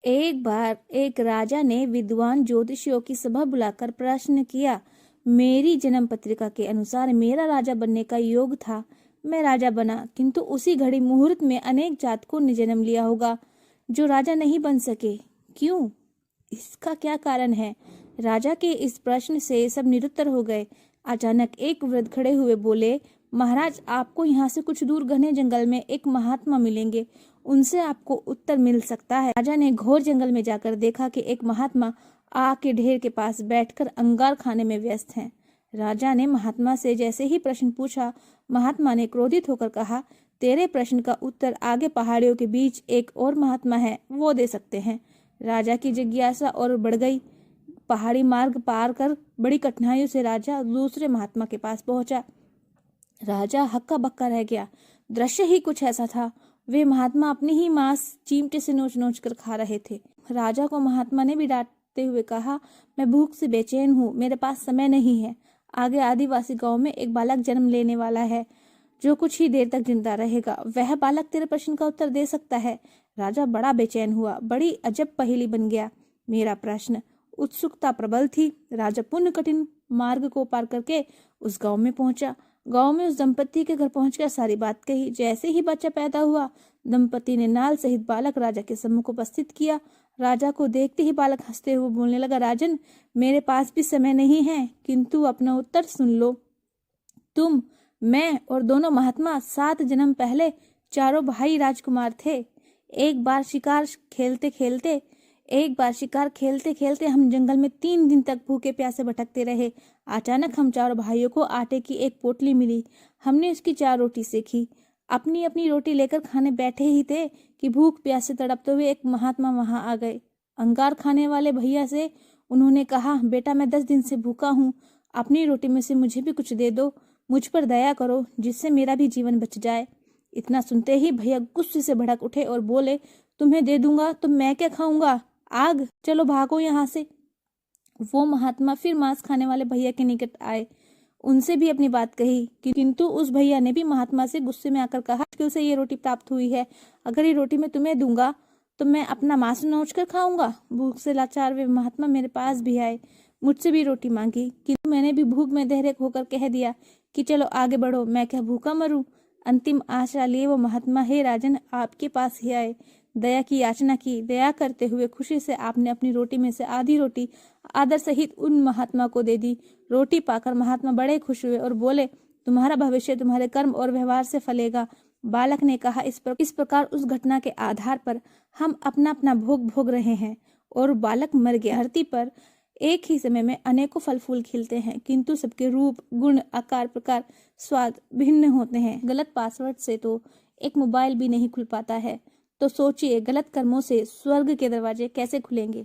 एक बार एक राजा ने विद्वान ज्योतिषियों की सभा बुलाकर प्रश्न किया। मेरी जन्म पत्रिका के अनुसार मेरा राजा बनने का योग था। मैं राजा बना, किंतु उसी घड़ी मुहूर्त में अनेक जातकों ने जन्म लिया होगा जो राजा नहीं बन सके। क्यों? इसका क्या कारण है? राजा के इस प्रश्न से सब निरुत्तर हो गए। अचानक एक वृद्ध खड़े हुए बोले, महाराज, आपको यहाँ से कुछ दूर घने जंगल में एक महात्मा मिलेंगे, उनसे आपको उत्तर मिल सकता है। राजा ने घोर जंगल में जाकर देखा कि एक महात्मा आग के ढेर के पास बैठकर अंगार खाने में व्यस्त हैं। राजा ने महात्मा से जैसे ही प्रश्न पूछा, महात्मा ने क्रोधित होकर कहा, तेरे प्रश्न का उत्तर आगे पहाड़ियों के बीच एक और महात्मा है, वो दे सकते हैं। राजा की जिज्ञासा और बढ़ गई। पहाड़ी मार्ग पार कर बड़ी कठिनाइयों से राजा दूसरे महात्मा के पास पहुंचा। राजा हक्का बक्का रह गया। दृश्य ही कुछ ऐसा था। वे महात्मा अपनी ही मांस चिमटे से नोच नोच कर खा रहे थे। राजा को महात्मा ने भी डांटते हुए कहा, मैं भूख से बेचैन हूँ, मेरे पास समय नहीं है। आगे आदिवासी गांव में एक बालक जन्म लेने वाला है जो कुछ ही देर तक जिंदा रहेगा। वह बालक तेरे प्रश्न का उत्तर दे सकता है। राजा बड़ा बेचैन हुआ। बड़ी अजब पहेली बन गया मेरा प्रश्न। उत्सुकता प्रबल थी। राजा पुण्य कठिन मार्ग को पार करके उस गांव में पहुंचा। गांव में उस दंपति के घर पहुंचकर सारी बात कही। जैसे ही बच्चा पैदा हुआ, दंपति ने नाल सहित बालक राजा के सम्मुख उपस्थित किया। राजा को देखते ही बालक हंसते हुए बोलने लगा, राजन, मेरे पास भी समय नहीं है, किंतु अपना उत्तर सुन लो। तुम, मैं और दोनों महात्मा 7 जन्म पहले चारों भाई राजकुमार थे। एक बार शिकार खेलते खेलते हम जंगल में 3 दिन तक भूखे प्यासे भटकते रहे। अचानक हम चारों भाइयों को आटे की एक पोटली मिली। हमने उसकी 4 रोटी सेकी। अपनी अपनी रोटी लेकर खाने बैठे ही थे कि भूख प्यासे तड़पते हुए एक महात्मा वहां आ गए। अंगार खाने वाले भैया से उन्होंने कहा, बेटा, मैं 10 दिन से भूखा हूँ, अपनी रोटी में से मुझे भी कुछ दे दो, मुझ पर दया करो, जिससे मेरा भी जीवन बच जाए। इतना सुनते ही भैया गुस्से से भड़क उठे और बोले, तुम्हें दे दूंगा तो मैं क्या खाऊंगा? आग, चलो भागो यहाँ से। वो महात्मा फिर मांस खाने वाले भैया के निकट आए। उनसे भी अपनी बात कही, किंतु उस भैया ने भी महात्मा से गुस्से में आकर कहा, मुश्किल से ये रोटी प्राप्त हुई है, अगर ये रोटी मैं तुम्हें दूंगा तो मैं अपना मांस नोच कर खाऊंगा। भूख से लाचार वे महात्मा मेरे पास भी आए, मुझसे भी रोटी मांगी, किंतु मैंने भी भूख में दहरेक होकर कह दिया कि चलो आगे बढ़ो, मैं क्या भूखा मरूं। अंतिम आशा लिए वो महात्मा, हे राजन, आपके पास ही आए, दया की याचना की। दया करते हुए खुशी से आपने अपनी रोटी में से आधी रोटी आदर सहित उन महात्मा को दे दी। रोटी पाकर महात्मा बड़े खुश हुए और बोले, तुम्हारा भविष्य तुम्हारे कर्म और व्यवहार से फलेगा। बालक ने कहा, इस प्रकार उस घटना के आधार पर हम अपना अपना भोग भोग रहे हैं। और बालक मर गया। धरती पर एक ही समय में अनेकों फल फूल खिलते हैं, किंतु सबके रूप, गुण, आकार, प्रकार, स्वाद भिन्न होते हैं। गलत पासवर्ड से तो एक मोबाइल भी नहीं खुल पाता है, तो सोचिए गलत कर्मों से स्वर्ग के दरवाजे कैसे खुलेंगे।